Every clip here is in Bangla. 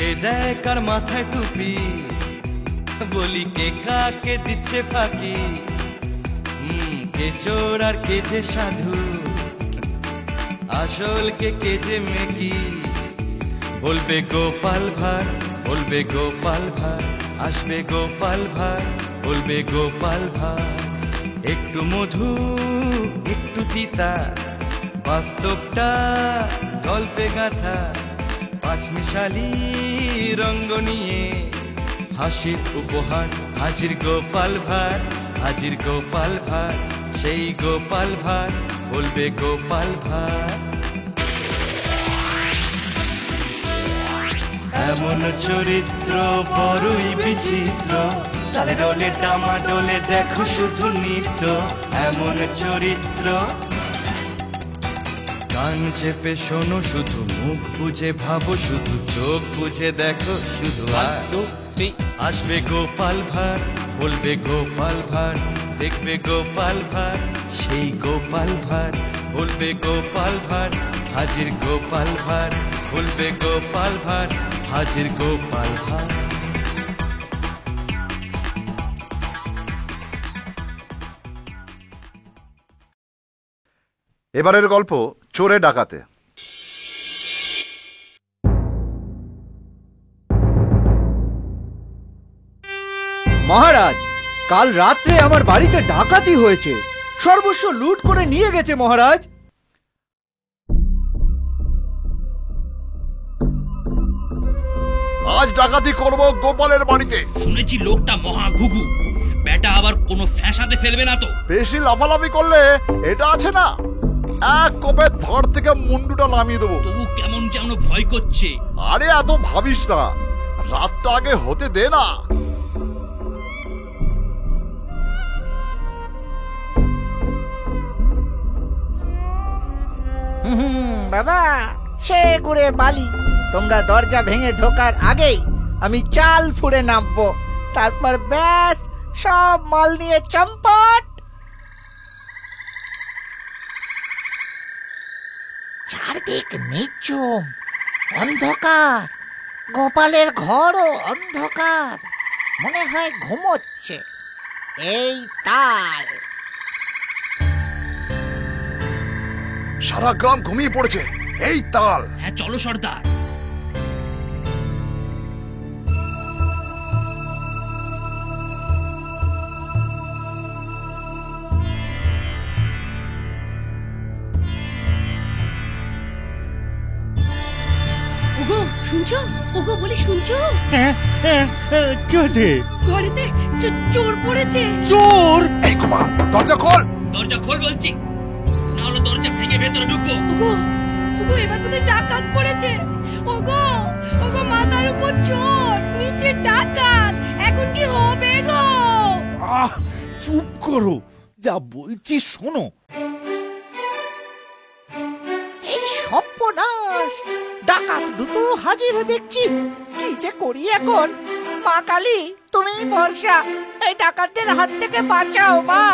কে দেয় কার মাথায় টুপি, বলি কে কাকে দিচ্ছে ফাঁকি, কে চোর আর কে যে সাধু, আসল কে যে মেকি। বলবে গোপাল ভাঁড়, বলবে গোপাল ভাঁড়, আসবে গোপাল ভাঁড়, বলবে গোপাল ভাঁড়। একটু মধু একটু তিতা, বাস্তবটা গল্পে গাথা, পাঁচমিশালি রঙ্গ নিয়ে হাসির উপহার। হাজির গোপাল ভাঁড়, হাজির গোপাল ভাঁড়, সেই গোপাল ভাঁড়, বলবে গোপাল ভাঁড়। এমন চরিত্র বড়ই বিচিত্র, তালে ডোলে ডামা ডোলে দেখো শুধু নৃত্য। এমন চরিত্র, কান চেপে শোনো শুধু, মুখ বুঝে ভাবো শুধু, চোখ বুঝে দেখো শুধু। আসবে গোপাল ভাঁড়, বলবে গোপাল ভাঁড়, দেখবে গোপাল ভাঁড়, সেই গোপাল ভাঁড়, বলবে গোপাল ভাঁড়। হাজির গোপাল ভাঁড়, বলবে গোপাল ভাঁড়, হাজির গোপাল ভাঁড়। এবারের গল্প চোরে ডাকাতে। মহারাজ, কাল রাত্রে আমার বাড়িতে ডাকাতি হয়েছে, সর্বস্ব লুট করে নিয়ে গেছে মহারাজ। আজ ডাকাতি করব গোপালের বাড়িতে। শুনেছি লোকটা মহা ঘুঘু, বেটা আবার কোনো ফ্যাসাতে ফেলবে না তো? বেশি লাফালাফি করলে এটা আছে না, এক কোপে ধর থেকে মুন্ডুটা নামিয়ে দেবো। তবু কেমন যেন ভয় করছে। আরে এত ভাবিস না, রাতটা আগে হতে দে না। বাবা, সে গুড়ে বালি, তোমরা দরজা ভেঙে ঢোকার আগেই আমি চাল ফুঁড়ে নামবো, তারপর ব্যাস সব মাল নিয়ে চম্পট। চারদিক নিঝুম অন্ধকার, গোপালের ঘরও অন্ধকার, মনে হয় ঘুমোচ্ছে। এই তাল। সারা গ্রাম ঘুমিয়ে পড়েছে, এই তাল। হ্যাঁ চলো সর্দার। ওগো শুনছো? ওগো বলি শুনছো? কি হয়েছে? ঘরেতে চোর পড়েছে। চোর? এই গোপাল, দরজা খোল। দরজা খোল বলছি, না হলে দরজা ভেঙে ভেতরে ঢুকবো। ওগো ওগো এবার বোধহয় ডাকাত পড়েছে। ওগো ওগো মাথার উপর চোর, নিচে ডাকাত, এখন কি হবে গো? চুপ করো, যা বলছি শোনো। এই সর্বনাশ, ডাকাত দুটো হাজির দেখছি, কি যে করি এখন? মা কালী, তুমি ভরসা, এই ডাকাতদের হাত থেকে বাঁচাও মা।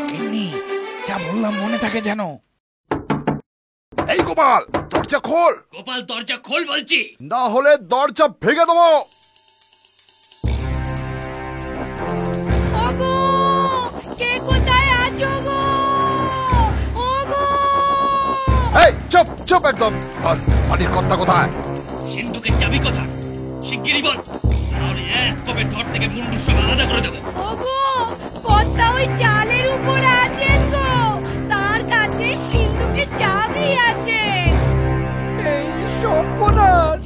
কেন্নি, যা বললাম মনে থাকে যেন। এই গোপাল, দরজা খোল। গোপাল দরজা খোল বলছি, না হলে দরজা ভেঙে দেবো। ওগো কে কোথায় আছো গো? ওগো এই চুপ চুপ একদম। বাড়ির কর্তা কোথায়? সিন্ধুকের চাবি কোথায়? শিগগিরই বল, নাহলে এক কবে ধর থেকে মুন্ডু সব আলাদা করে দেবো। ওগো কর্তা ওই চালের উপর আছেন গো, তার কাছে সিন্ধুকের চাবি আছে। এই সর্বনাশ,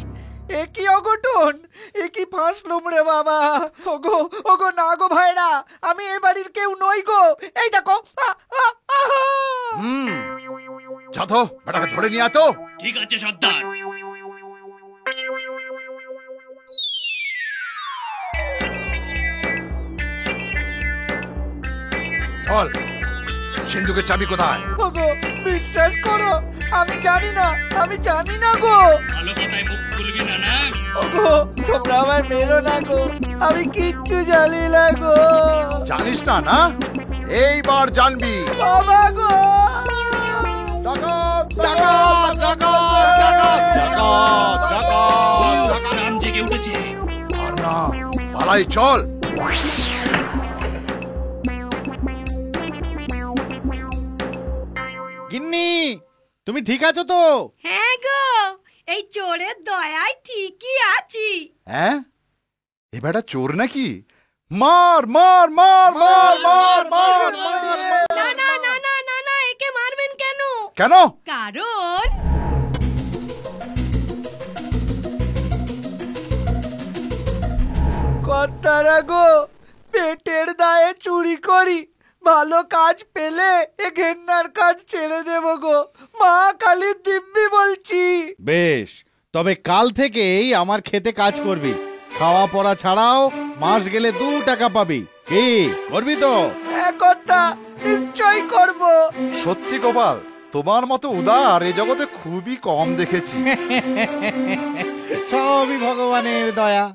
এ কি অঘটন, এ কি ফাঁসলুম রে বাবা। ওগো ওগো না গো ভাইরা, আমি এ বাড়ির কেউ নই গো। এই দেখো, যা তো, বেটাকে ধরে নিয়ে আতো। ঠিক আছে সর্দার। বল, সিন্ধুকের চাবি কোথায়? ওগো বিশ্বাস করো, আমি জানি না, আমি জানি না গো। ভালো কথায় মুখ খুলবি না না? ওগো তোমরা আমায় মেরো না গো, আমি কিচ্ছু জানি না গো। জানিস না না, এইবার জানবি। বাবা গো, ডাকাত ডাকাত ডাকাত ডাকাত ডাকাত ডাকাত। রাম জেগে উঠেছে, তাই চল। গিন্নি, তুমি ঠিক আছো তো? হ্যাঁ গো, এই চোরের দয়ায় ঠিকই আছি। হ্যাঁ, এ বেটা চোর নাকি? মার মার মার মার মার মার মার। না না না না না না, একে মারবেন কেন? কেন? কারণ কর্তারা গো, পেটের দায়ে চুরি করি, ভালো কাজ পেলে এ ঘেন্নার কাজ ছেড়ে দেব গো, মা কালীর দিব্যি বলছি। বেশ, তবে কাল থেকেই আমার খেতে কাজ করবি। খাওয়া পড়া ছাড়াও মাস গেলে 2 টাকা পাবি। কি করবি তো? হ্যাঁ কর্তা, নিশ্চয়ই করব। সত্যি গোপাল, তোমার মতো উদার এ জগতে খুবই কম দেখেছি। সবই ভগবানের দয়া।